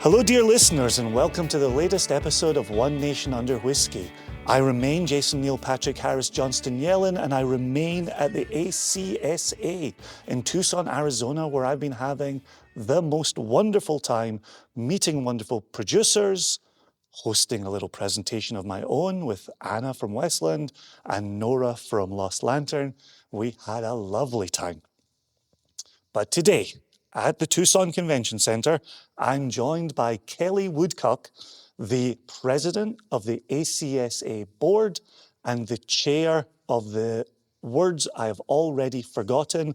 Hello, dear listeners, and welcome to the latest episode of One Nation Under Whiskey. I remain Jason Neil Patrick Harris Johnston Yellen, and I remain at the ACSA in Tucson, Arizona, where I've been having the most wonderful time meeting wonderful producers, hosting a little presentation of my own with Anna from Westland and Nora from Lost Lantern. We had a lovely time. But today, at the Tucson Convention Center, I'm joined by Kelly Woodcock, the president of the ACSA board and the chair of the words I have already forgotten.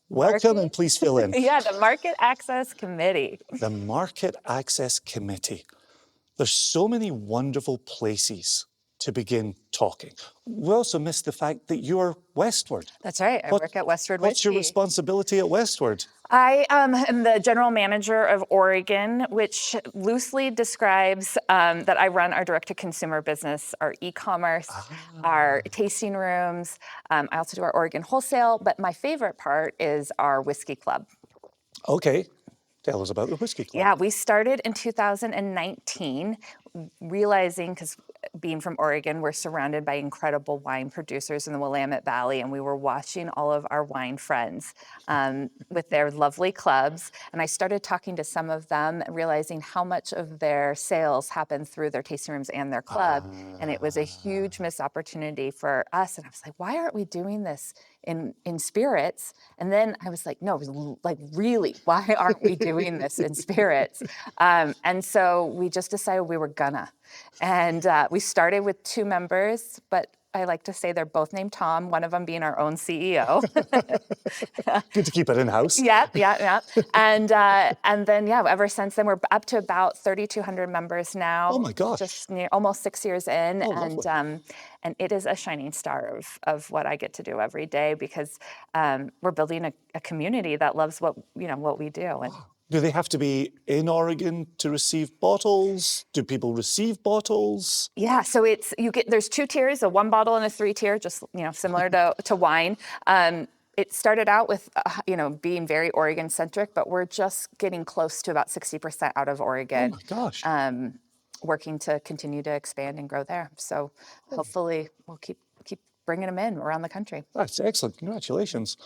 Welcome and please fill in. Yeah, the Market Access Committee. The Market Access Committee. There's so many wonderful places to begin talking. We also missed the fact that you're Westward. That's right, I work at Westward What's your Whiskey. responsibility at Westward? I am the general manager of Oregon, which loosely describes that I run our direct-to-consumer business, our e-commerce, our tasting rooms. I also do our Oregon wholesale, but my favorite part is our whiskey club. Okay, tell us about the Whiskey Club. Yeah, we started in 2019, realizing, because being from Oregon, we're surrounded by incredible wine producers in the Willamette Valley, and we were watching all of our wine friends with their lovely clubs. And I started talking to some of them, realizing how much of their sales happened through their tasting rooms and their club. And it was a huge missed opportunity for us. And I was like, why aren't we doing this in spirits? And then I was like, no, like really, why aren't we doing this in spirits? And so we just decided we were gonna. And we started with 2 members, but I like to say they're both named Tom, one of them being our own CEO. Good to keep it in-house. Yeah. And then, ever since then, we're up to about 3,200 members now. Oh my gosh. Just almost 6 years in. Oh, lovely. And it is a shining star of what I get to do every day, because we're building a community that loves what we do. And Do they have to be in Oregon to receive bottles? Do people receive bottles? yeah, so there's 2 tiers, a 1 bottle and a 3 tier, just similar to wine. It started out with being very Oregon centric, but we're just getting close to about 60% out of Oregon. Oh my gosh. Working to continue to expand and grow there. So hopefully we'll keep bringing them in around the country. That's excellent. Congratulations.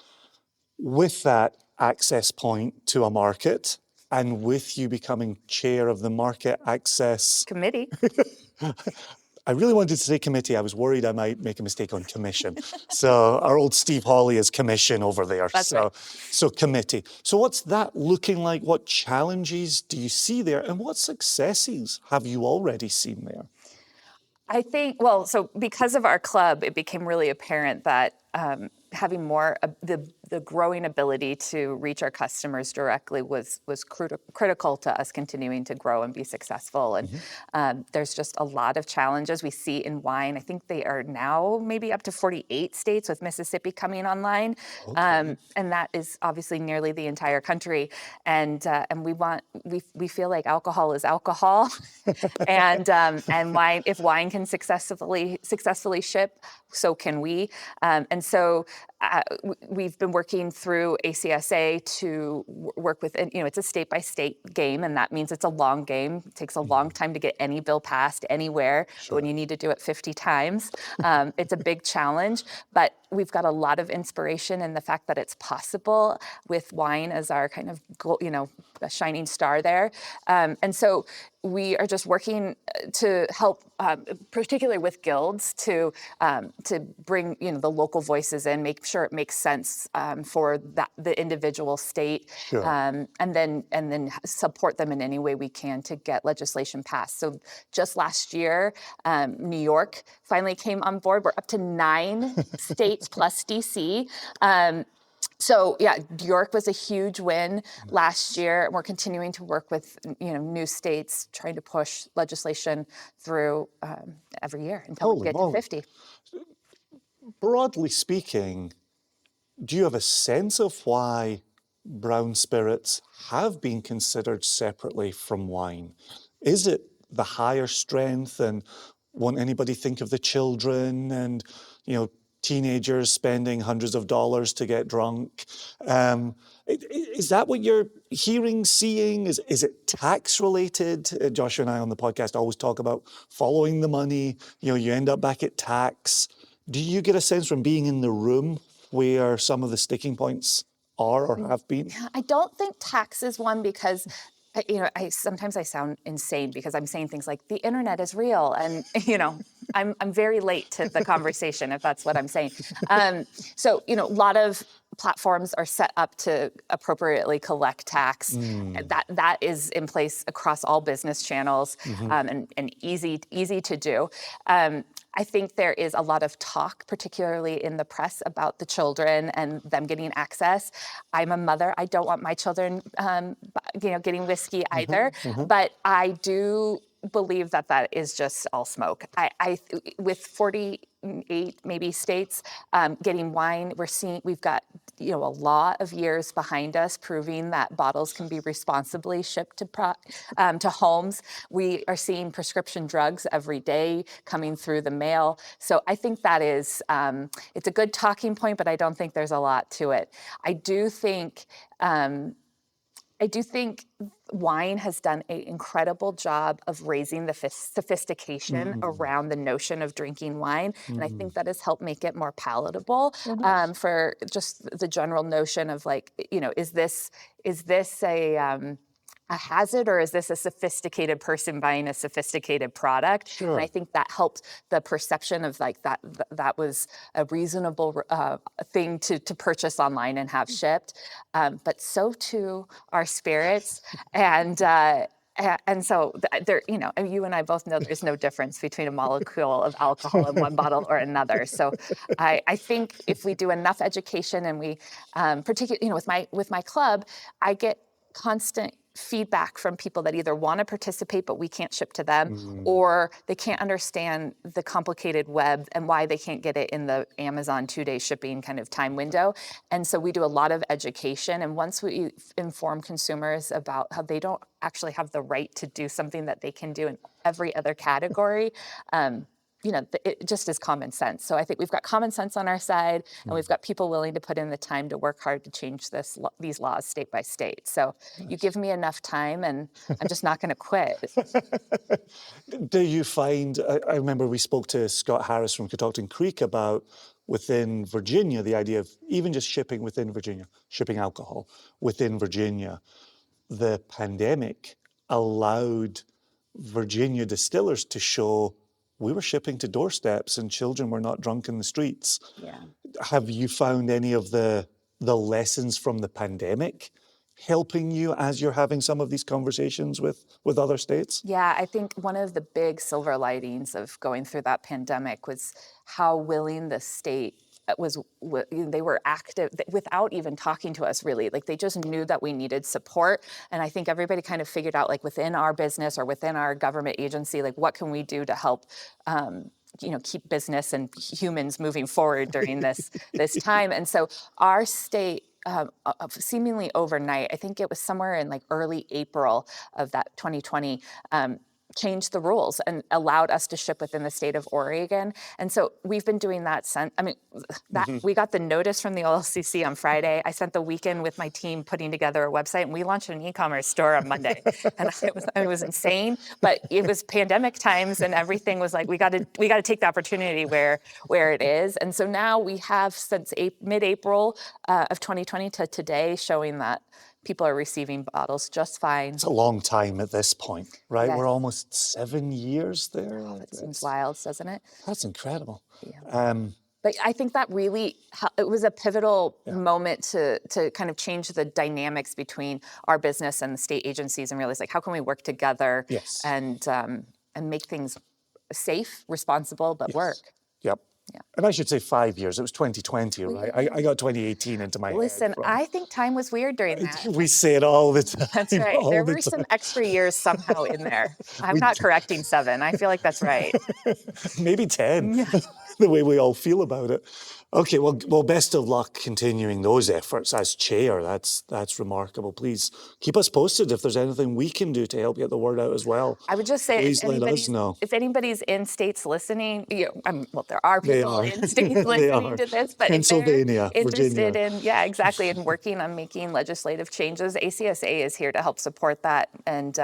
With that access point to a market, and with you becoming chair of the Market Access Committee. I really wanted to say committee. I was worried I might make a mistake on commission. So our old Steve Hawley is commission over there. That's right. So committee. So what's that looking like? What challenges do you see there? And what successes have you already seen there? I think, so because of our club, it became really apparent that having more the growing ability to reach our customers directly was critical to us continuing to grow and be successful. And there's just a lot of challenges we see in wine. I think they are now maybe up to 48 states, with Mississippi coming online, and that is obviously nearly the entire country. And we feel like alcohol is alcohol, and wine, if wine can successfully ship, so can we. And so we've been working through ACSA to work with, it's a state-by-state game, and that means it's a long game. It takes a long time to get any bill passed anywhere. Sure. But when you need to do it 50 times, it's a big challenge. But we've got a lot of inspiration in the fact that it's possible, with wine as our kind of, a shining star there. And so we are just working to help, particularly with guilds, to bring the local voices in, make sure it makes sense for the individual state, Sure. and then support them in any way we can to get legislation passed. So just last year, New York finally came on board. We're up to 9 states plus DC. So yeah, New York was a huge win last year. We're continuing to work with new states, trying to push legislation through every year until we get to 50. Broadly speaking, do you have a sense of why brown spirits have been considered separately from wine? Is it the higher strength, and won't anybody think of the children, and teenagers spending hundreds of dollars to get drunk. Is that what you're hearing, seeing? Is it tax related? Joshua and I on the podcast always talk about following the money. You end up back at tax. Do you get a sense from being in the room where some of the sticking points are or have been? I don't think tax is one because sometimes I sound insane because I'm saying things like the internet is real, and I'm very late to the conversation if that's what I'm saying. So a lot of platforms are set up to appropriately collect tax. That is in place across all business channels, and easy to do. I think there is a lot of talk, particularly in the press, about the children and them getting access. I'm a mother. I don't want my children, getting whiskey either. But I do believe that is just all smoke. With 48 maybe states getting wine, we've got a lot of years behind us proving that bottles can be responsibly shipped to homes. We are seeing prescription drugs every day coming through the mail. So I think that is, it's a good talking point, but I don't think there's a lot to it. I do think wine has done an incredible job of raising the sophistication around the notion of drinking wine. And I think that has helped make it more palatable for just the general notion of is this a hazard, or is this a sophisticated person buying a sophisticated product? Sure. And I think that helped the perception of that was a reasonable thing to purchase online and have shipped. But so too are spirits, and so there, and you and I both know there's no difference between a molecule of alcohol in one bottle or another. So I think if we do enough education, and we, particularly, with my club, I get constant feedback from people that either want to participate but we can't ship to them, or they can't understand the complicated web and why they can't get it in the Amazon 2-day shipping kind of time window. And so we do a lot of education, and once we inform consumers about how they don't actually have the right to do something that they can do in every other category, it just is common sense. So I think we've got common sense on our side, and we've got people willing to put in the time to work hard to change these laws state by state. So you give me enough time, and I'm just not going to quit. Do you find, I remember we spoke to Scott Harris from Catoctin Creek about within Virginia, the idea of even just shipping within Virginia, shipping alcohol within Virginia. The pandemic allowed Virginia distillers to show we were shipping to doorsteps and children were not drunk in the streets. Yeah. Have you found any of the lessons from the pandemic helping you as you're having some of these conversations with other states? Yeah, I think one of the big silver linings of going through that pandemic was how willing the state they were active without even talking to us, really. They just knew that we needed support. And I think everybody kind of figured out, within our business or within our government agency, what can we do to help keep business and humans moving forward during this time. And so our state, seemingly overnight, I think it was somewhere in early April of that 2020, changed the rules and allowed us to ship within the state of Oregon. And so we've been doing that since. We got the notice from the OLCC on Friday. I spent the weekend with my team putting together a website, and we launched an e-commerce store on Monday. And it was insane, but it was pandemic times, and everything was we got to take the opportunity where it is. And so now we have, since mid-April of 2020 to today, showing that people are receiving bottles just fine. It's a long time at this point, right? Yes. We're almost 7 years there. Oh, that seems wild, doesn't it? That's incredible. Yeah. But I think that really, it was a pivotal moment to kind of change the dynamics between our business and the state agencies, and realize how can we work together and make things safe, responsible, but work. Yep. Yeah. And I should say 5 years. It was 2020, right? I got 2018 into my Listen, head. I think time was weird during that. We say it all the time. That's right. There were some extra years somehow in there. I'm not correcting 7. I feel like that's right. Maybe 10, the way we all feel about it. Okay, well, best of luck continuing those efforts as chair. That's remarkable. Please keep us posted if there's anything we can do to help get the word out as well. I would just say Please let us know. if anybody's in states listening, well, there are They people are. in states They listening are. to this, but if they're Pennsylvania, interested Virginia. in, yeah, exactly, in working on making legislative changes, ACSA is here to help support that and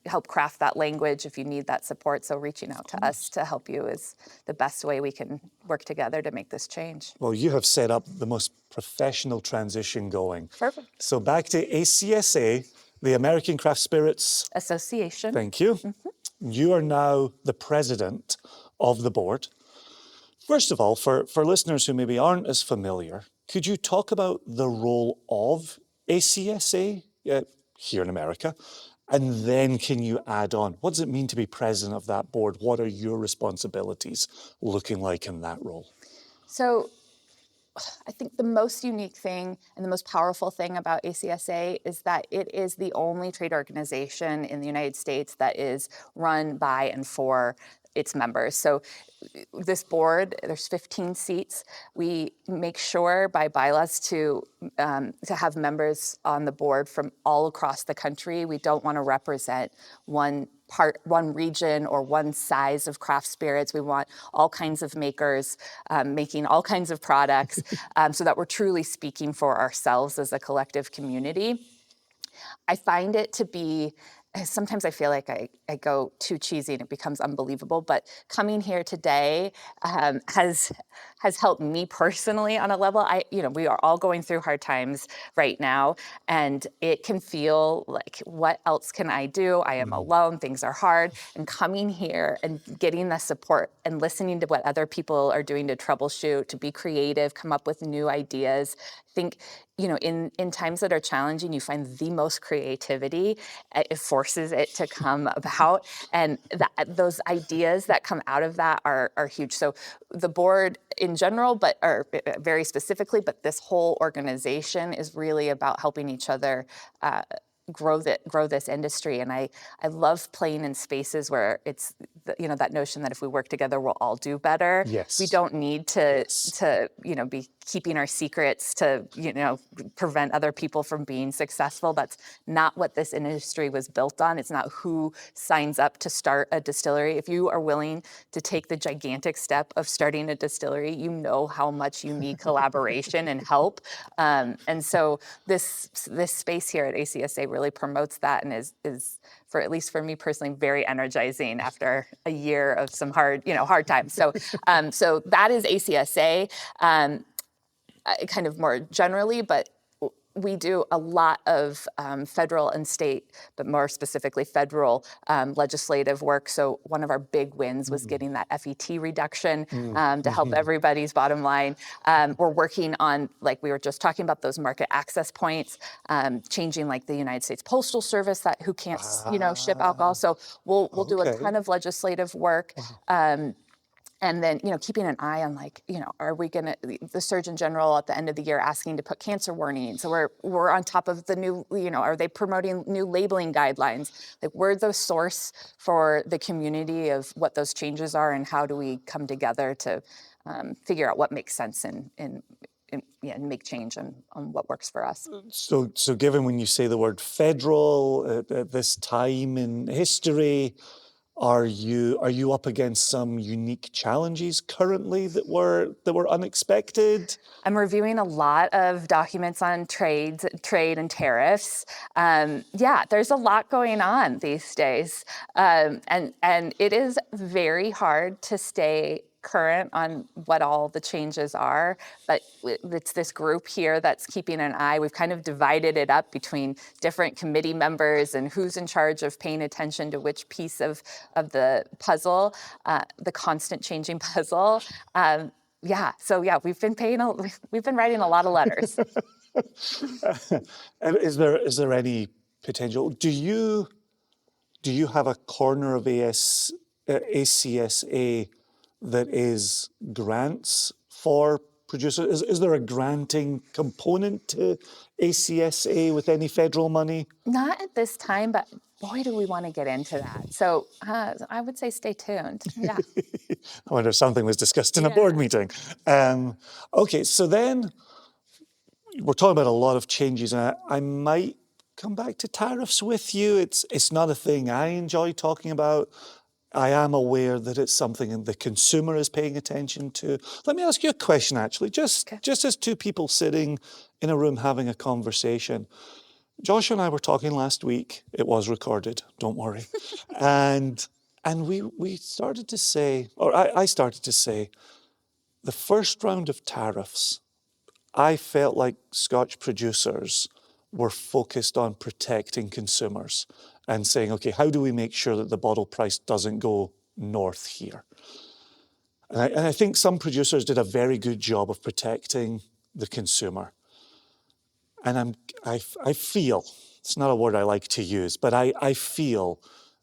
help craft that language if you need that support. So reaching out to us to help you is the best way we can work together to make this change. Well, you have set up the most professional transition going. Perfect. So back to ACSA, the American Craft Spirits Association. Thank you. You are now the president of the board. First of all, for listeners who maybe aren't as familiar, could you talk about the role of ACSA here in America? And then can you add on, what does it mean to be president of that board? What are your responsibilities looking like in that role? So I think the most unique thing and the most powerful thing about ACSA is that it is the only trade organization in the United States that is run by and for its members. So this board, there's 15 seats. We make sure by bylaws to have members on the board from all across the country. We don't want to represent one region or one size of craft spirits. We want all kinds of makers making all kinds of products so that we're truly speaking for ourselves as a collective community. I find it to be, sometimes I feel like I go too cheesy and it becomes unbelievable, but coming here today has helped me personally on a level. We are all going through hard times right now, and it can feel like, what else can I do? I am alone, things are hard, and coming here and getting the support and listening to what other people are doing to troubleshoot, to be creative, come up with new ideas. I think, in times that are challenging, you find the most creativity. It forces it to come about. And those ideas that come out of that are huge. So the board in general, or very specifically, but this whole organization is really about helping each other grow this industry. And I love playing in spaces where it's that notion that if we work together, we'll all do better. Yes. We don't need to be keeping our secrets to prevent other people from being successful. That's not what this industry was built on. It's not who signs up to start a distillery. If you are willing to take the gigantic step of starting a distillery, you know how much you need collaboration and help. And so this space here at ACSA really promotes that and is for, at least for me personally, very energizing after a year of some hard times. So so that is ACSA. Kind of more generally, but we do a lot of federal and state, but more specifically federal legislative work. So one of our big wins was getting that FET reduction to help everybody's bottom line. We're working on, like we were just talking about, those market access points, changing like the United States Postal Service who can't ship alcohol. So we'll do a ton of legislative work. And then, keeping an eye on are we going to, the Surgeon General at the end of the year asking to put cancer warnings. So we're on top of the new, are they promoting new labeling guidelines? Like, we're the source for the community of what those changes are, and how do we come together to figure out what makes sense and make change on what works for us. So given when you say the word federal at this time in history, are you up against some unique challenges currently that were unexpected? I'm reviewing a lot of documents on trade and tariffs. There's a lot going on these days, and it is very hard to stay current on what all the changes are, but it's this group here that's keeping an eye. We've kind of divided it up between different committee members and who's in charge of paying attention to which piece of the puzzle, the constant changing puzzle. We've been writing a lot of letters. And is there any potential? Do you have a corner of ACSA that is grants for producers? Is there a granting component to ACSA with any federal money? Not at this time, but boy, do we want to get into that. So I would say stay tuned. Yeah. I wonder if something was discussed in a Yeah. board meeting. Okay, so then we're talking about a lot of changes, and I might come back to tariffs with you. It's not a thing I enjoy talking about. I am aware that it's something the consumer is paying attention to. Let me ask you a question, actually, just as two people sitting in a room having a conversation. Josh and I were talking last week. It was recorded, don't worry. and we started to say, or I started to say, the first round of tariffs, I felt like Scotch producers were focused on protecting consumers and saying, okay, how do we make sure that the bottle price doesn't go north here? And I think some producers did a very good job of protecting the consumer. And I feel, it's not a word I like to use, but I feel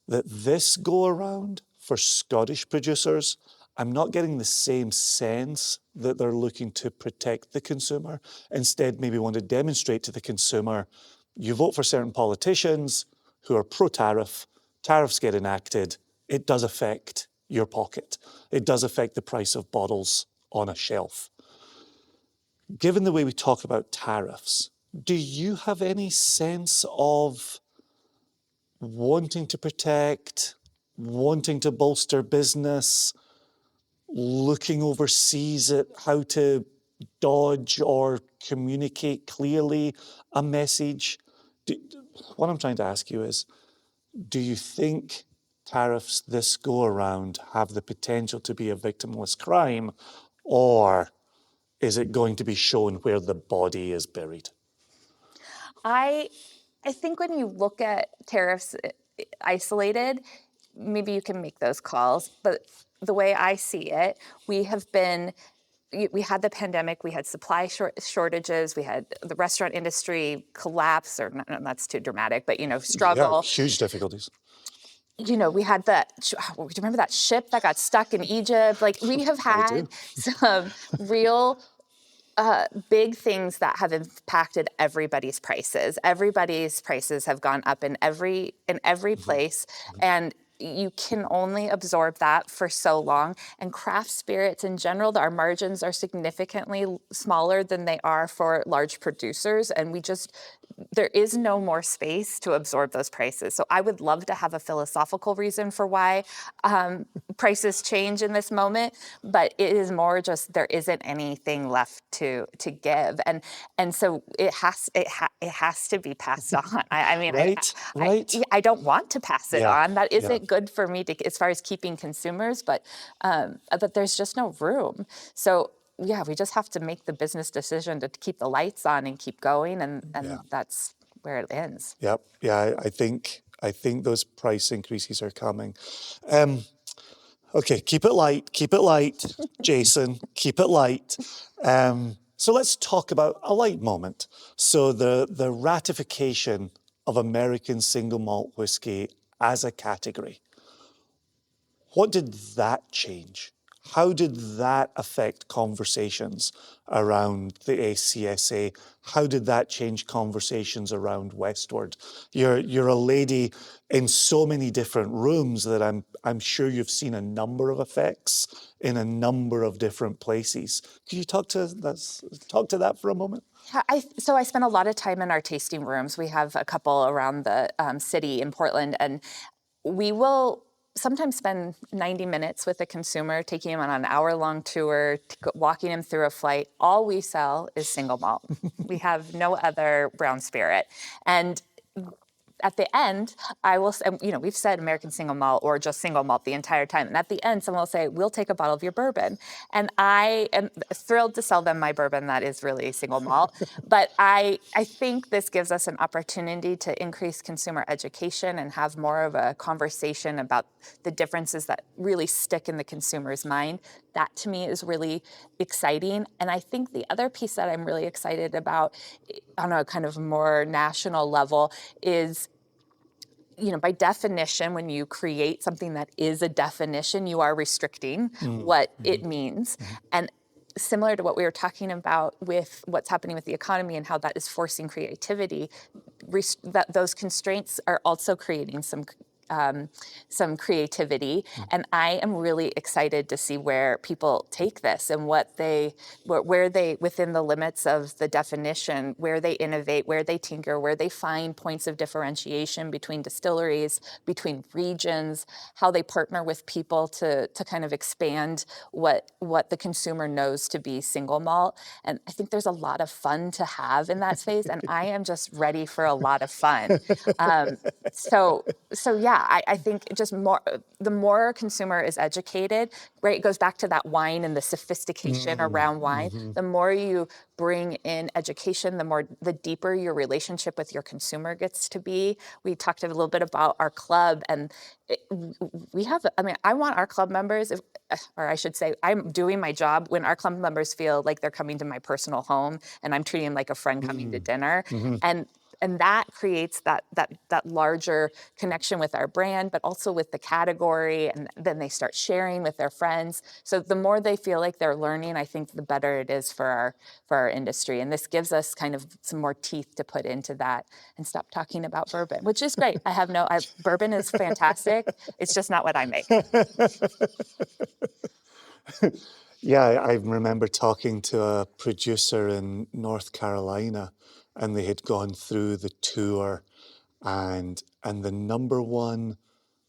that this go around for Scottish producers, I'm not getting the same sense that they're looking to protect the consumer. Instead, maybe want to demonstrate to the consumer, you vote for certain politicians who are pro-tariff, tariffs get enacted, it does affect your pocket. It does affect the price of bottles on a shelf. Given the way we talk about tariffs, do you have any sense of wanting to protect, wanting to bolster business, looking overseas at how to dodge or communicate clearly a message? What I'm trying to ask you is, do you think tariffs this go around have the potential to be a victimless crime, or is it going to be shown where the body is buried? I think when you look at tariffs isolated, maybe you can make those calls. But the way I see it, we had the pandemic, we had supply shortages, we had the restaurant industry collapse, or not, that's too dramatic, but struggle. Yeah, huge difficulties. We had do you remember that ship that got stuck in Egypt? Like, we have had some real big things that have impacted everybody's prices. Everybody's prices have gone up in every place, and you can only absorb that for so long. And craft spirits in general, our margins are significantly smaller than they are for large producers, and there is no more space to absorb those prices. So I would love to have a philosophical reason for why prices change in this moment, but it is more just there isn't anything left to give, and so it has to be passed on. I mean, Right. I don't want to pass it on. That isn't Yeah. good for me as far as keeping consumers, but there's just no room. So yeah, we just have to make the business decision to keep the lights on and keep going, and that's where it ends. Yep. Yeah, I think those price increases are coming. Okay, keep it light, Jason, keep it light. So let's talk about a light moment. So the ratification of American single malt whiskey as a category. What did that change? How did that affect conversations around the ACSA? How did that change conversations around Westward? You're a lady in so many different rooms that I'm sure you've seen a number of effects in a number of different places. Could you talk to that for a moment? Yeah, so I spend a lot of time in our tasting rooms. We have a couple around the city in Portland, and we will sometimes spend 90 minutes with a consumer, taking them on an hour-long tour, walking them through a flight. All we sell is single malt. We have no other brown spirit. And at the end, we've said American single malt or just single malt the entire time. And at the end, someone will say, we'll take a bottle of your bourbon. And I am thrilled to sell them my bourbon that is really single malt. But I think this gives us an opportunity to increase consumer education and have more of a conversation about the differences that really stick in the consumer's mind. That to me is really exciting. And I think the other piece that I'm really excited about on a kind of more national level is, by definition, when you create something that is a definition, you are restricting what it means. And similar to what we were talking about with what's happening with the economy and how that is forcing creativity, that those constraints are also creating some creativity. And I am really excited to see where people take this and where they, within the limits of the definition, where they innovate, where they tinker, where they find points of differentiation between distilleries, between regions, how they partner with people to kind of expand what the consumer knows to be single malt. And I think there's a lot of fun to have in that space, and I am just ready for a lot of fun. So yeah, I think just the more a consumer is educated, right? It goes back to that wine and the sophistication around wine. The more you bring in education, the deeper your relationship with your consumer gets to be. We talked a little bit about our club, and I want our club members, or I should say, I'm doing my job when our club members feel like they're coming to my personal home and I'm treating them like a friend coming to dinner. And that creates that larger connection with our brand, but also with the category. And then they start sharing with their friends. So the more they feel like they're learning, I think the better it is for our industry. And this gives us kind of some more teeth to put into that and stop talking about bourbon, which is great. Bourbon is fantastic. It's just not what I make. Yeah, I remember talking to a producer in North Carolina, and they had gone through the tour, and the number one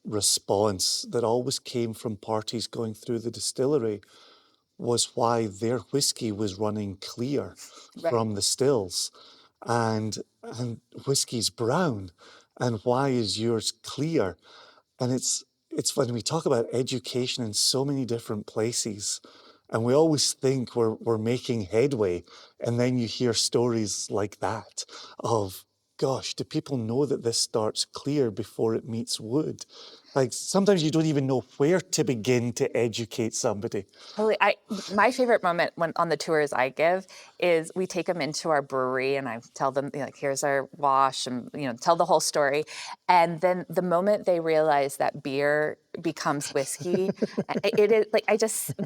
response that always came from parties going through the distillery was why their whiskey was running clear from the stills, and whiskey's brown, and why is yours clear? And it's when we talk about education in so many different places, and we always think we're making headway, and then you hear stories like that of, gosh, do people know that this starts clear before it meets wood? Like sometimes you don't even know where to begin to educate somebody. Totally. My favorite moment when on the tours I give is we take them into our brewery and I tell them, like, here's our wash, and tell the whole story. And then the moment they realize that beer becomes whiskey, it is like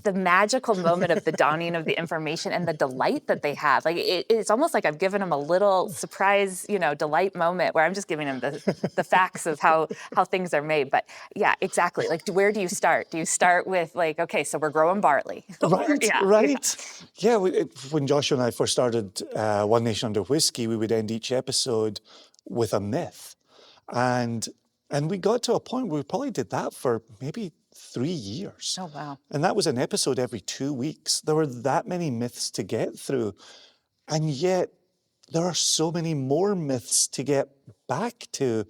the magical moment of the dawning of the information and the delight that they have. Like it's almost like I've given them a little surprise, delight moment where I'm just giving them the facts of how things are made. But yeah, exactly. Like, where do you start? Do you start with like, okay, so we're growing barley? Right. Yeah, when Joshua and I first started One Nation Under Whiskey, we would end each episode with a myth. And we got to a point where we probably did that for maybe 3 years. Oh, wow. And that was an episode every 2 weeks. There were that many myths to get through. And yet there are so many more myths to get back to.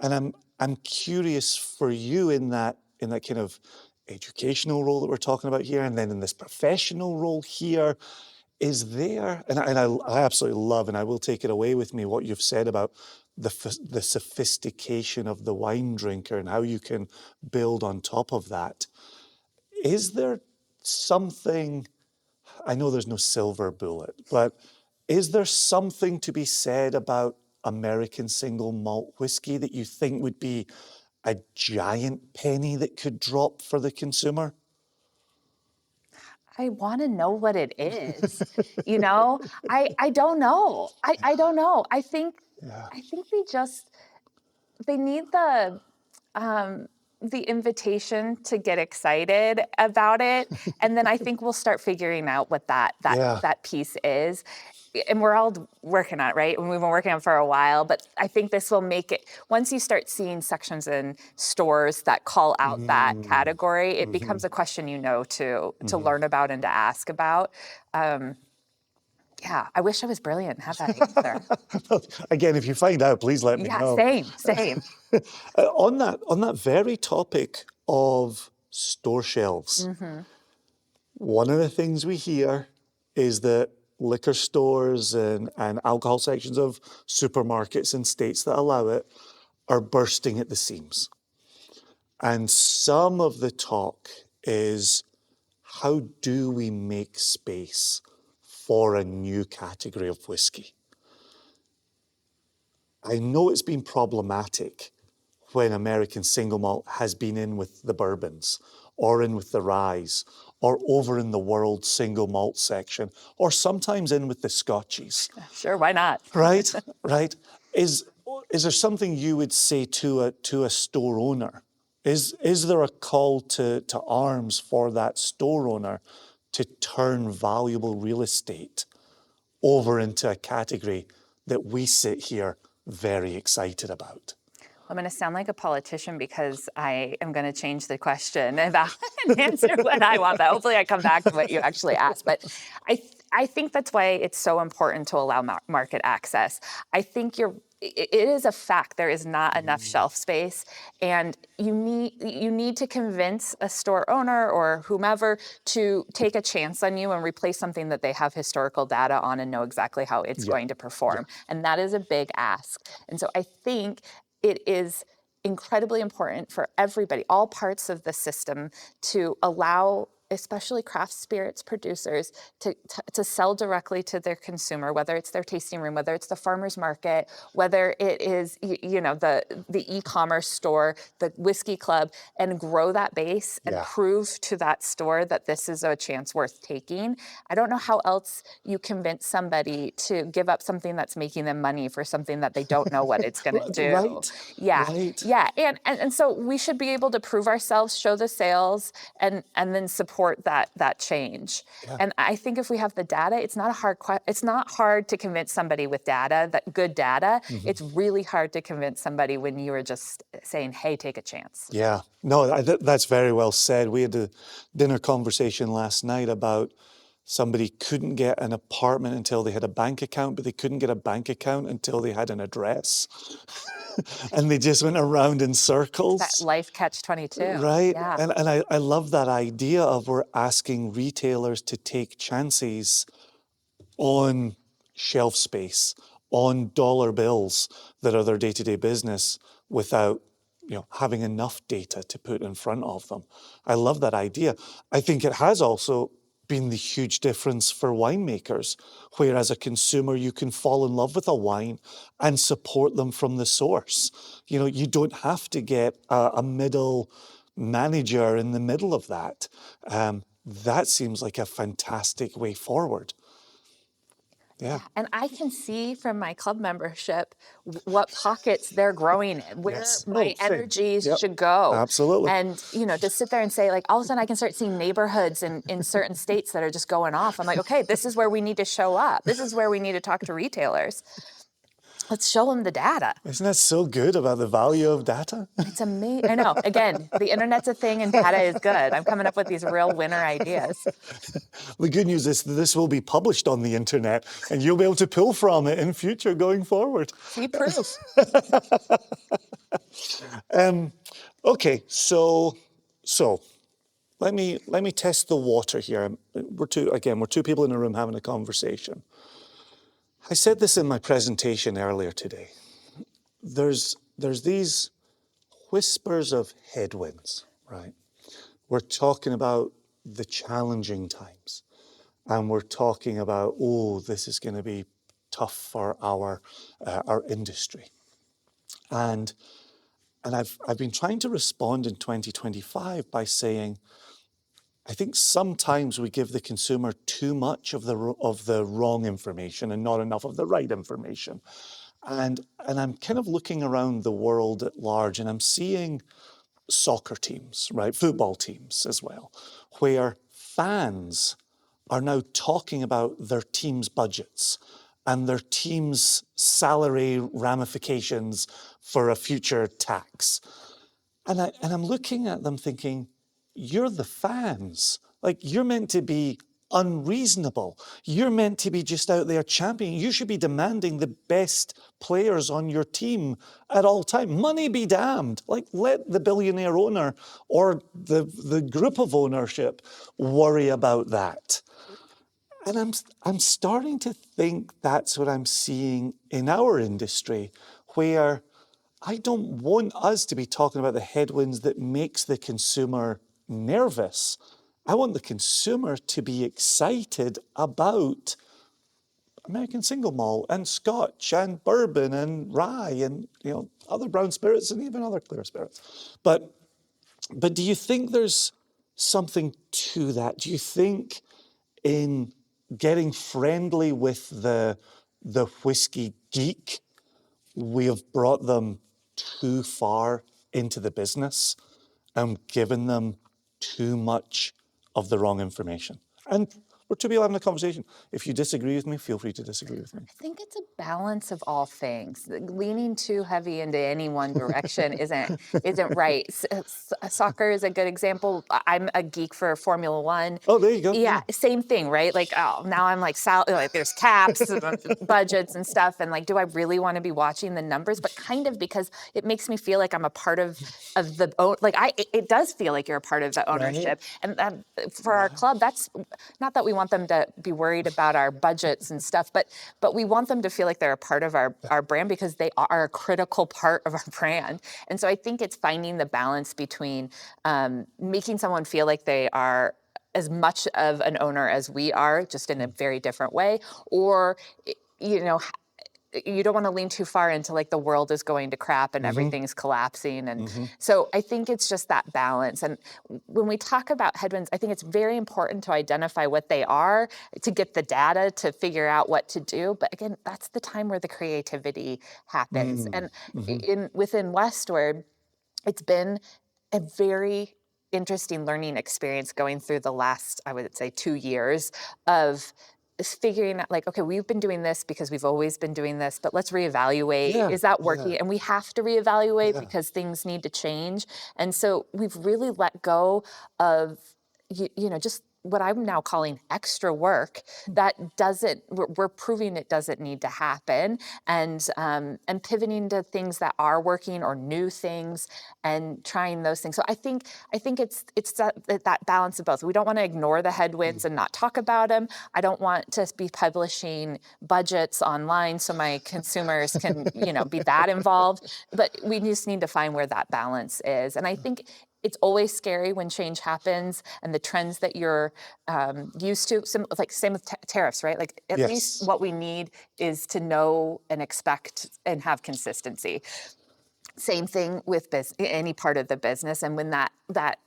And I'm curious for you in that kind of educational role that we're talking about here, and then in this professional role here, is there, and I absolutely love, and I will take it away with me, what you've said about the sophistication of the wine drinker and how you can build on top of that. Is there something, I know there's no silver bullet, but is there something to be said about American single malt whiskey that you think would be a giant penny that could drop for the consumer? I want to know what it is. I don't know. I don't know. I think they need the invitation to get excited about it, and then I think we'll start figuring out what that piece is. And we're all working on it, right? And we've been working on it for a while, but I think this will make it, once you start seeing sections in stores that call out that category, it becomes a question to learn about and to ask about. Yeah, I wish I was brilliant and had that answer. Again, if you find out, please let me know. Same. On that very topic of store shelves, one of the things we hear is that liquor stores and alcohol sections of supermarkets in states that allow it are bursting at the seams. And some of the talk is, how do we make space for a new category of whiskey? I know it's been problematic. when American single malt has been in with the bourbons, or in with the ryes, or over in the world single malt section, or sometimes in with the scotchies. Sure, why not? Right, right. Is there something you would say to a store owner? Is there a call to arms for that store owner to turn valuable real estate over into a category that we sit here very excited about? I'm going to sound like a politician because I am going to change the question about and answer what I want, but hopefully I come back to what you actually asked. But I think that's why it's so important to allow market access. I think it is a fact there is not enough shelf space, and you need to convince a store owner or whomever to take a chance on you and replace something that they have historical data on and know exactly how it's going to perform. And that is a big ask. And so I think it is incredibly important for everybody, all parts of the system, to allow especially craft spirits producers to sell directly to their consumer, whether it's their tasting room, whether it's the farmer's market, whether it is the e-commerce store, the whiskey club, and grow that base and prove to that store that this is a chance worth taking. I don't know how else you convince somebody to give up something that's making them money for something that they don't know what it's going to do. Right. Yeah. Right. Yeah. And so we should be able to prove ourselves, show the sales, and then support that change. Yeah. And I think if we have the data, it's not hard to convince somebody with data, that good data. It's really hard to convince somebody when you are just saying, hey, take a chance. Yeah, no, that's very well said. We had a dinner conversation last night about somebody couldn't get an apartment until they had a bank account, but they couldn't get a bank account until they had an address. And they just went around in circles. That life catch-22. Right. Yeah. And I love that idea of we're asking retailers to take chances on shelf space, on dollar bills that are their day-to-day business without having enough data to put in front of them. I love that idea. I think it has also been the huge difference for winemakers, where as a consumer you can fall in love with a wine and support them from the source. You don't have to get a middle manager in the middle of that. That seems like a fantastic way forward. Yeah. And I can see from my club membership what pockets they're growing in, where my energies should go. Absolutely. And, to sit there and say, like, all of a sudden I can start seeing neighborhoods in certain states that are just going off. I'm like, okay, this is where we need to show up. This is where we need to talk to retailers. Let's show them the data. Isn't that so good about the value of data? It's amazing. I know. Again, the internet's a thing and data is good. I'm coming up with these real winner ideas. The good news is that this will be published on the internet and you'll be able to pull from it in future going forward. See proof. Okay, so let me test the water here. We're two people in a room having a conversation. I said this in my presentation earlier today. There's these whispers of headwinds, right? We're talking about the challenging times, and we're talking about, this is going to be tough for our industry. And I've been trying to respond in 2025 by saying, I think sometimes we give the consumer too much of the wrong information and not enough of the right information. And I'm kind of looking around the world at large, and I'm seeing soccer teams, right, football teams as well, where fans are now talking about their team's budgets and their team's salary ramifications for a future tax. And I'm looking at them thinking, you're the fans. Like, you're meant to be unreasonable. You're meant to be just out there championing. You should be demanding the best players on your team at all time. Money be damned. Like, let the billionaire owner or the group of ownership worry about that. And I'm starting to think that's what I'm seeing in our industry, where I don't want us to be talking about the headwinds that makes the consumer nervous. I want the consumer to be excited about American single malt and Scotch and bourbon and rye and other brown spirits and even other clear spirits. But do you think there's something to that? Do you think in getting friendly with the whiskey geek, we have brought them too far into the business and given them too much of the wrong information? And we're to be having a conversation. If you disagree with me, feel free to disagree with me. I think it's a balance of all things. Leaning too heavy into any one direction isn't right. Soccer is a good example. I'm a geek for Formula One. Oh, there you go. Yeah, same thing, right? Like, oh, now I'm like, there's caps, budgets and stuff, and like, do I really want to be watching the numbers? But kind of, because it makes me feel like I'm a part of it does feel like you're a part of the ownership. Right. And for our club, that's not that we want them to be worried about our budgets and stuff, but we want them to feel like they're a part of our brand, because they are a critical part of our brand. And so I think it's finding the balance between making someone feel like they are as much of an owner as we are, just in a very different way, or you don't want to lean too far into like the world is going to crap and everything's collapsing. And so I think it's just that balance. And when we talk about headwinds, I think it's very important to identify what they are, to get the data to figure out what to do. But again, that's the time where the creativity happens. And within Westward, it's been a very interesting learning experience going through the last, I would say, 2 years of figuring out, like, okay, we've been doing this because we've always been doing this, but let's reevaluate. Yeah, Is that working? yeah. And we have to reevaluate Yeah. because things need to change. And so we've really let go of, just what I'm now calling extra work that we're proving it doesn't need to happen, and pivoting to things that are working or new things and trying those things. So I think it's that balance of both. We don't want to ignore the headwinds and not talk about them. I don't want to be publishing budgets online so my consumers can, be that involved. But we just need to find where that balance is. And I think it's always scary when change happens and the trends that you're used to. Same with tariffs, right? Like, at least what we need is to know and expect and have consistency. Same thing with any part of the business. And when that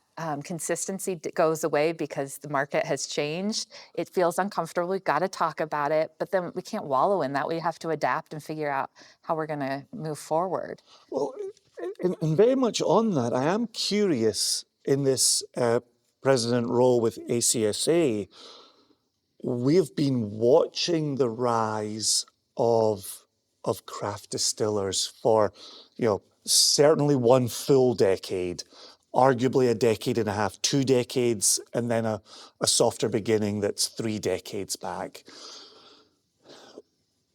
consistency goes away because the market has changed, it feels uncomfortable. We've got to talk about it, but then we can't wallow in that. We have to adapt and figure out how we're going to move forward. Well, and very much on that, I am curious in this president role with ACSA, we've been watching the rise of craft distillers for, certainly one full decade, arguably a decade and a half, 2 decades, and then a softer beginning that's 3 decades back.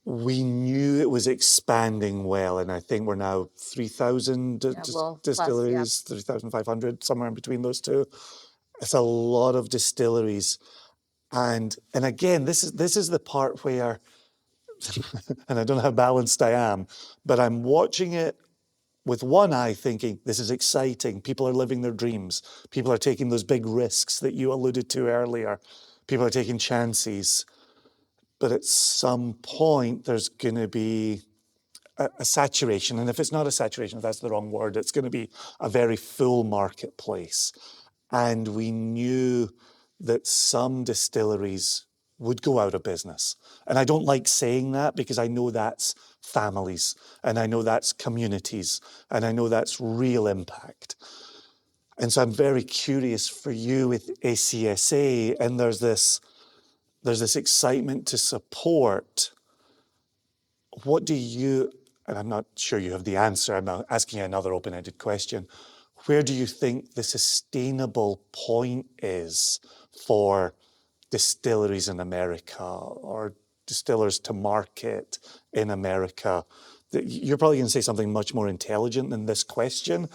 We knew it was expanding well, and I think we're now 3,000 distilleries, 3,500, somewhere in between those two. It's a lot of distilleries. And again, this is the part where, and I don't know how balanced I am, but I'm watching it with one eye thinking, this is exciting. People are living their dreams. People are taking those big risks that you alluded to earlier. People are taking chances. But at some point, there's going to be a saturation. And if it's not a saturation, if that's the wrong word, it's going to be a very full marketplace. And we knew that some distilleries would go out of business. And I don't like saying that, because I know that's families, and I know that's communities, and I know that's real impact. And so I'm very curious for you with ACSA, and there's this excitement to support. What do you, and I'm not sure you have the answer, I'm not asking you another open-ended question, where do you think the sustainable point is for distilleries in America, or distillers to market in America? You're probably going to say something much more intelligent than this question.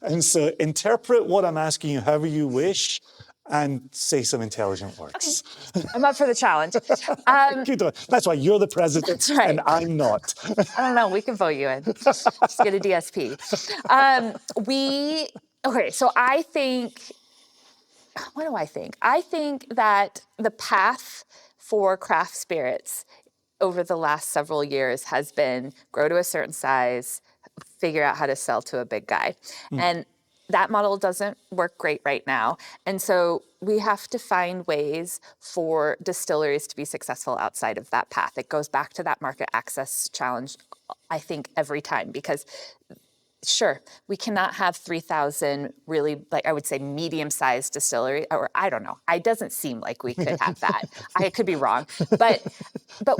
And so interpret what I'm asking you however you wish, and say some intelligent words. Okay. I'm up for the challenge. That's why you're the president. That's right. And I'm not. I don't know. We can vote you in. Just get a DSP. So I think, what do I think? I think that the path for craft spirits over the last several years has been grow to a certain size, figure out how to sell to a big guy. And that model doesn't work great right now. And so we have to find ways for distilleries to be successful outside of that path. It goes back to that market access challenge, I think, every time, because sure, we cannot have 3,000 really, like I would say, medium-sized distillery, or I don't know. It doesn't seem like we could have that. I could be wrong, but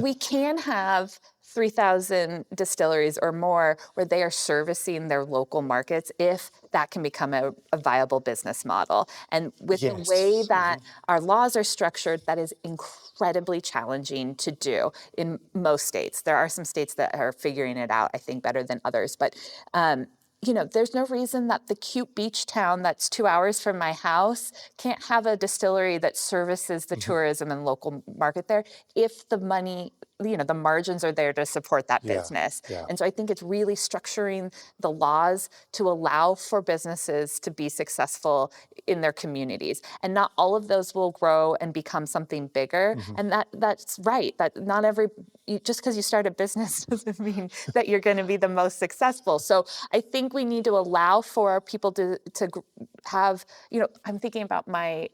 we can have 3,000 distilleries or more where they are servicing their local markets if that can become a viable business model. And with the way that our laws are structured, that is incredibly challenging to do in most states. There are some states that are figuring it out, I think, better than others. But there's no reason that the cute beach town that's 2 hours from my house can't have a distillery that services the tourism and local market there if the money, the margins are there to support that business. And so I think it's really structuring the laws to allow for businesses to be successful in their communities. And not all of those will grow and become something bigger. And that's right. That not every, just because you start a business doesn't mean that you're going to be the most successful. So I think we need to allow for people to have, I'm thinking about my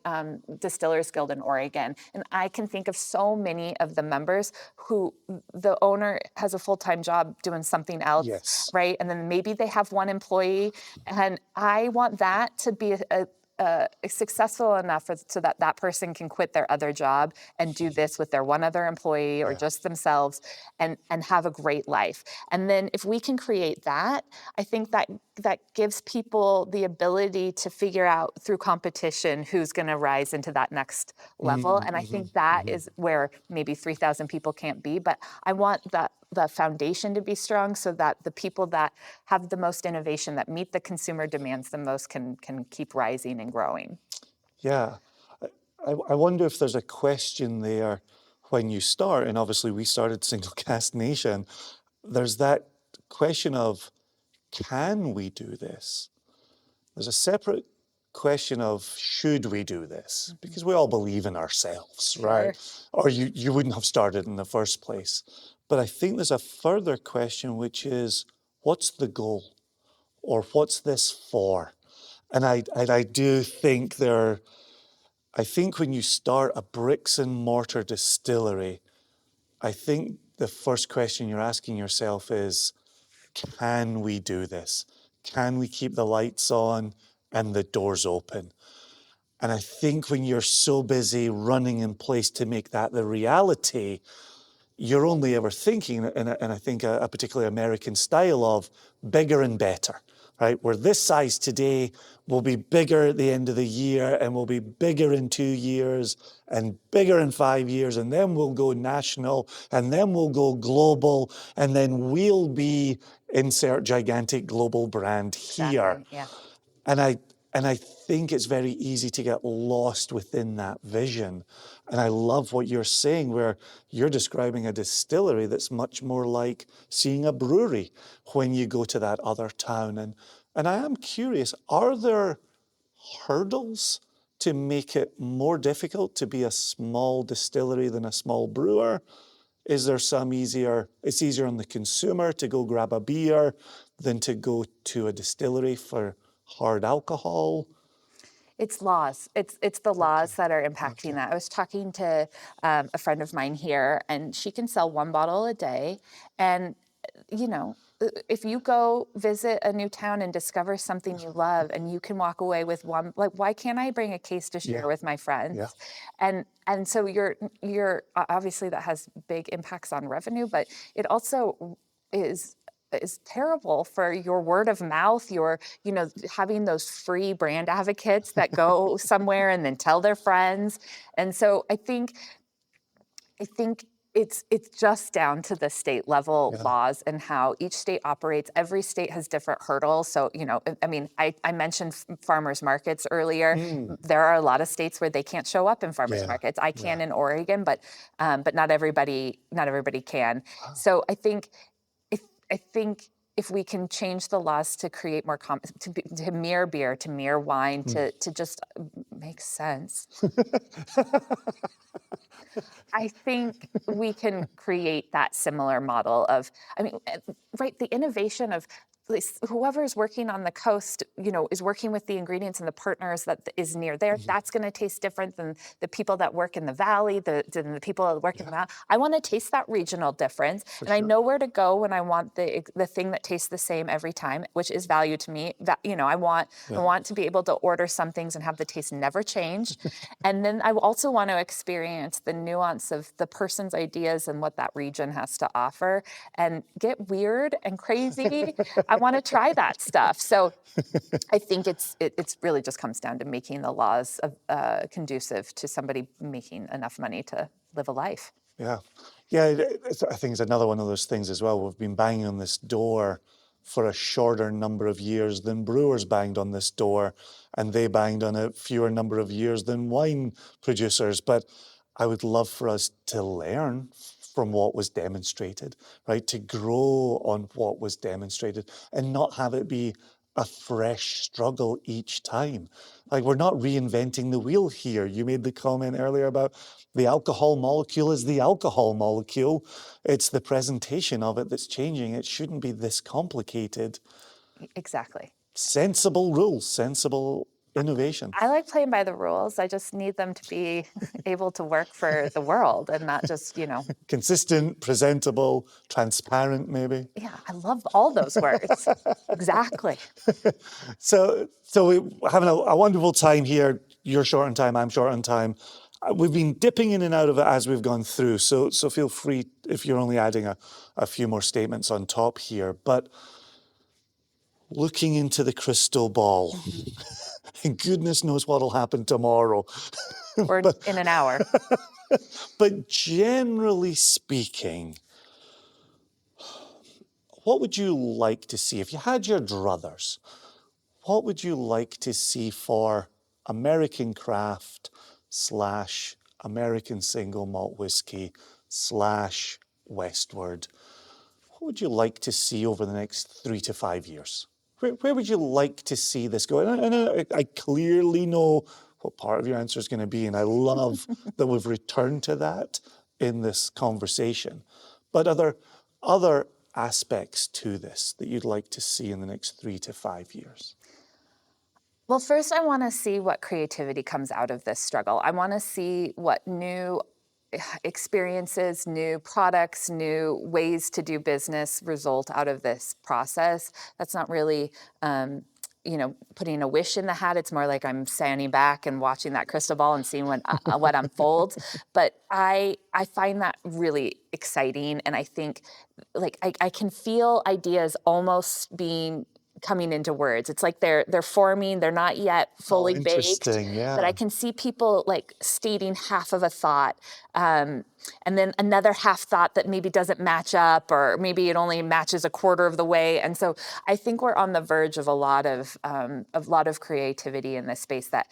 Distillers Guild in Oregon, and I can think of so many of the members who the owner has a full-time job doing something else, right? And then maybe they have one employee, and I want that to be successful enough so that that person can quit their other job and do this with their one other employee or just themselves and have a great life. And then if we can create that, I think that gives people the ability to figure out through competition who's going to rise into that next level. And I think that is where maybe 3,000 people can't be, but I want the foundation to be strong so that the people that have the most innovation, that meet the consumer demands the most, can keep rising and growing. Yeah. I wonder if there's a question there when you start, and obviously we started Single Cask Nation, there's that question of, can we do this? There's a separate question of, should we do this? Because we all believe in ourselves, right? Or you wouldn't have started in the first place. But I think there's a further question, which is, what's the goal? Or what's this for? And I do think I think when you start a bricks and mortar distillery, I think the first question you're asking yourself is, can we do this? Can we keep the lights on and the doors open? And I think when you're so busy running in place to make that the reality, you're only ever thinking, and I think a particularly American style of bigger and better, right? We're this size today, we'll be bigger at the end of the year, and we'll be bigger in 2 years, and bigger in 5 years, and then we'll go national, and then we'll go global, and then we'll be insert gigantic global brand here. And I think it's very easy to get lost within that vision. And I love what you're saying, where you're describing a distillery that's much more like seeing a brewery when you go to that other town. And I am curious, are there hurdles to make it more difficult to be a small distillery than a small brewer? Is there it's easier on the consumer to go grab a beer than to go to a distillery for hard alcohol? It's laws. It's the laws that are impacting that. I was talking to a friend of mine here, and she can sell 1 bottle a day. And, if you go visit a new town and discover something you love, and you can walk away with one, like, why can't I bring a case to share with my friends? And so you're obviously that has big impacts on revenue, but it also is terrible for your word of mouth, having those free brand advocates that go somewhere and then tell their friends. And so I think it's just down to the state level laws and how each state operates. Every state has different hurdles. So, I mentioned farmers markets earlier. There are a lot of states where they can't show up in farmers markets. I can in Oregon, but not everybody can. So I think if we can change the laws to create more to mirror beer, to mirror wine, to just make sense. I think we can create that similar model of, I mean, right, the innovation of whoever is working on the coast, is working with the ingredients and the partners that is near there. That's going to taste different than the people that work in the valley, than the people that work in the mountain. I want to taste that regional difference, and I know where to go when I want the thing that tastes the same every time, which is value to me. I want to be able to order some things and have the taste never change, and then I also want to experience the nuance of the person's ideas and what that region has to offer, and get weird and crazy. I want to try that stuff. So I think it's really just comes down to making the laws conducive to somebody making enough money to live a life. Yeah. I think it's another one of those things as well. We've been banging on this door for a shorter number of years than brewers banged on this door, and they banged on it fewer number of years than wine producers. But I would love for us to learn from what was demonstrated, right? To grow on what was demonstrated and not have it be a fresh struggle each time. Like, we're not reinventing the wheel here. You made the comment earlier about the alcohol molecule is the alcohol molecule. It's the presentation of it that's changing. It shouldn't be this complicated. Exactly. Sensible rules, sensible innovation. I like playing by the rules. I just need them to be able to work for the world and not just, Consistent, presentable, transparent, maybe. Yeah, I love all those words. Exactly. So we're having a wonderful time here. You're short on time, I'm short on time. We've been dipping in and out of it as we've gone through. So feel free if you're only adding a few more statements on top here. But looking into the crystal ball, and goodness knows what'll happen tomorrow. Or in an hour. But generally speaking, what would you like to see? If you had your druthers, what would you like to see for American craft / American single malt whiskey / Westward? What would you like to see over the next 3 to 5 years? Where would you like to see this go? And I clearly know what part of your answer is going to be, and I love that we've returned to that in this conversation. But are there other aspects to this that you'd like to see in the next 3 to 5 years? Well, first, I want to see what creativity comes out of this struggle. I want to see what new experiences, new products, new ways to do business result out of this process. That's not really, putting a wish in the hat. It's more like I'm standing back and watching that crystal ball and seeing what unfolds. But I find that really exciting, and I think, like, I can feel ideas almost coming into words. It's like they're forming, they're not yet fully baked. Interesting, yeah. But I can see people like stating half of a thought, and then another half thought that maybe doesn't match up, or maybe it only matches a quarter of the way. And so I think we're on the verge of a lot of creativity in this space that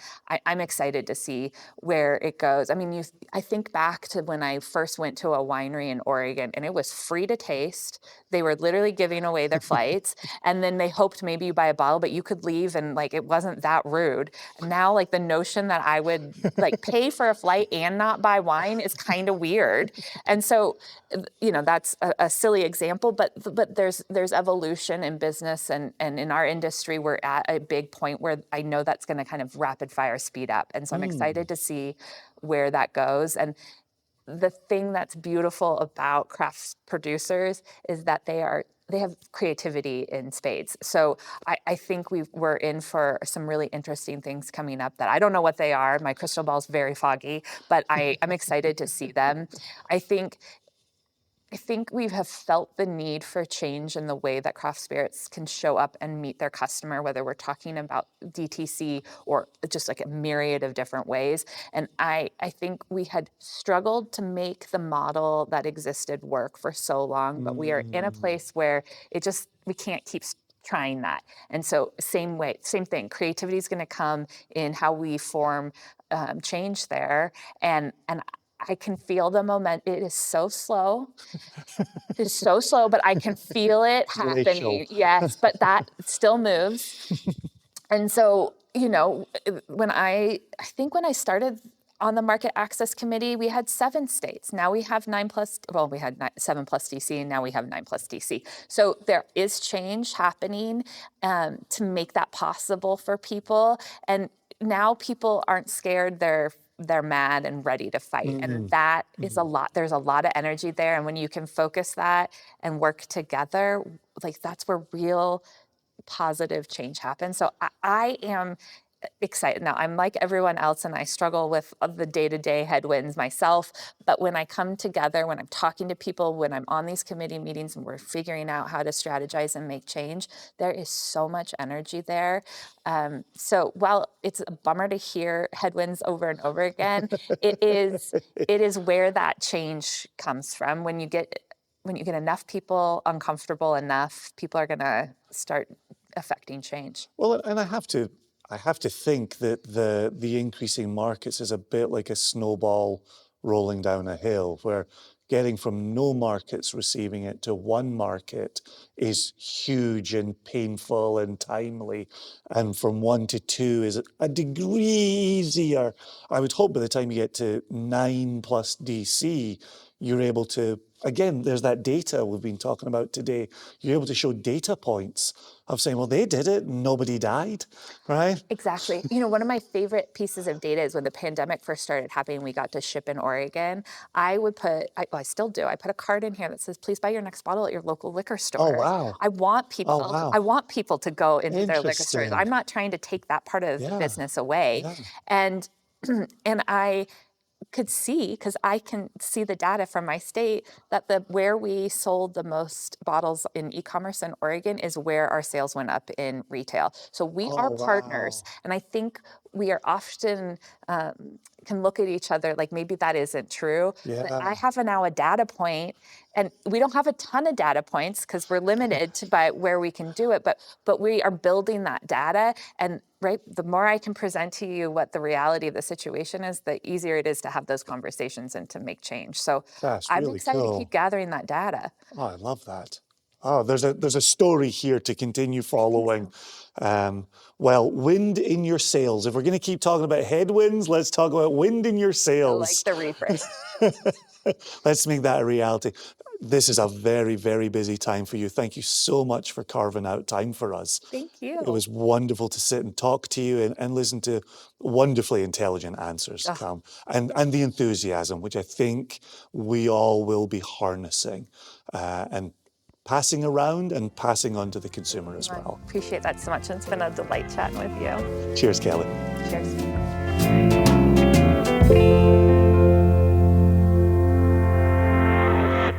I'm excited to see where it goes. I mean, I think back to when I first went to a winery in Oregon, and it was free to taste. They were literally giving away their flights, and then they hoped maybe you buy a bottle, but you could leave, and like it wasn't that rude. And now, like, the notion that I would like pay for a flight and not buy wine is kind of weird. And so, that's a silly example, but there's evolution in business, and in our industry, we're at a big point where I know that's going to kind of rapid fire speed up. And so I'm excited to see where that goes. And the thing that's beautiful about craft producers is that they have creativity in spades. So I think we're in for some really interesting things coming up that I don't know what they are. My crystal ball's very foggy, but I'm excited to see them. I think we have felt the need for change in the way that craft spirits can show up and meet their customer, whether we're talking about DTC or just like a myriad of different ways. And I think we had struggled to make the model that existed work for so long, but we are in a place where we can't keep trying that. And so same thing, creativity is going to come in how we form change there. And I can feel the moment. It is so slow. It's so slow, but I can feel it happening. Glacial. Yes, but that still moves. And so, when I think when I started on the market access committee, we had 7 states. Now we have 9 plus, well, we had 7 plus DC, and now we have 9 plus DC. So there is change happening to make that possible for people. And now people aren't scared, they're mad and ready to fight. And that is a lot, there's a lot of energy there. And when you can focus that and work together, like that's where real positive change happens. So I am excited. Now, I'm like everyone else, and I struggle with the day-to-day headwinds myself. But when I come together, when I'm talking to people, when I'm on these committee meetings and we're figuring out how to strategize and make change, there is so much energy there. So while it's a bummer to hear headwinds over and over again, it is where that change comes from. When you get enough people uncomfortable enough, people are going to start affecting change. Well, and I have to think that the increasing markets is a bit like a snowball rolling down a hill, where getting from no markets receiving it to one market is huge and painful and timely, and from 1 to 2 is a degree easier. I would hope by the time you get to 9 plus DC, you're able to, again, there's that data we've been talking about today. You're able to show data points of saying, well, they did it, and nobody died, right? Exactly. You know, one of my favorite pieces of data is when the pandemic first started happening, we got to ship in Oregon. I still do. I put a card in here that says, please buy your next bottle at your local liquor store. Oh, wow. I want people, Oh, wow. I want people to go into their liquor stores. Interesting. I'm not trying to take that part of the Yeah. business away. Yeah. And I could see, because I can see the data from my state, that where we sold the most bottles in e-commerce in Oregon is where our sales went up in retail. So we are partners, wow. and I think we are often can look at each other like maybe that isn't true. Yeah. But I have now a data point, and we don't have a ton of data points because we're limited by where we can do it, but we are building that data. And right, the more I can present to you what the reality of the situation is, the easier it is to have those conversations and to make change. So That's I'm really excited cool. to keep gathering that data. Oh, I love that. Oh, there's a story here to continue following. Well, wind in your sails. If we're going to keep talking about headwinds, let's talk about wind in your I like sails. the refrain. Let's make that a reality. This is a very, very busy time for you. Thank you so much for carving out time for us. Thank you. It was wonderful to sit and talk to you and listen to wonderfully intelligent answers come, and the enthusiasm, which I think we all will be harnessing and passing around and passing on to the consumer as well. I appreciate that so much. And it's been a delight chatting with you. Cheers, Kelly. Cheers.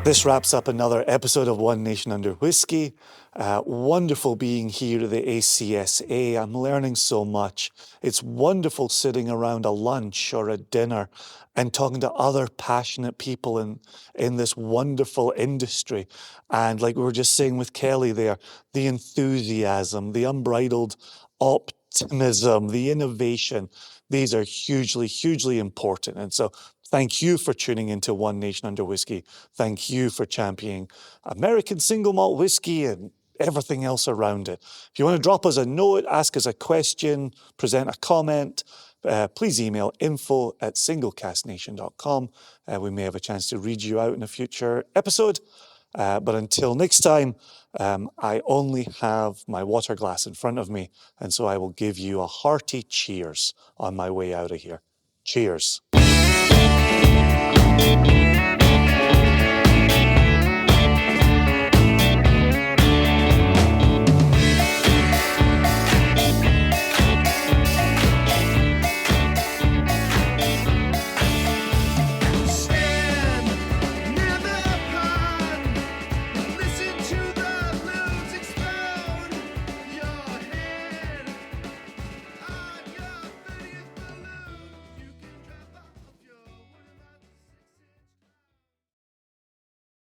This wraps up another episode of One Nation Under Whiskey. Wonderful being here at the ACSA. I'm learning so much. It's wonderful sitting around a lunch or a dinner and talking to other passionate people in this wonderful industry. And like we were just saying with Kelly there, the enthusiasm, the unbridled optimism, the innovation, these are hugely, hugely important. And so thank you for tuning into One Nation Under Whiskey. Thank you for championing American single malt whiskey and everything else around it. If you want to drop us a note, ask us a question, present a comment, please email info@singlecasknation.com. We may have a chance to read you out in a future episode. But until next time, I only have my water glass in front of me, and so I will give you a hearty cheers on my way out of here. Cheers.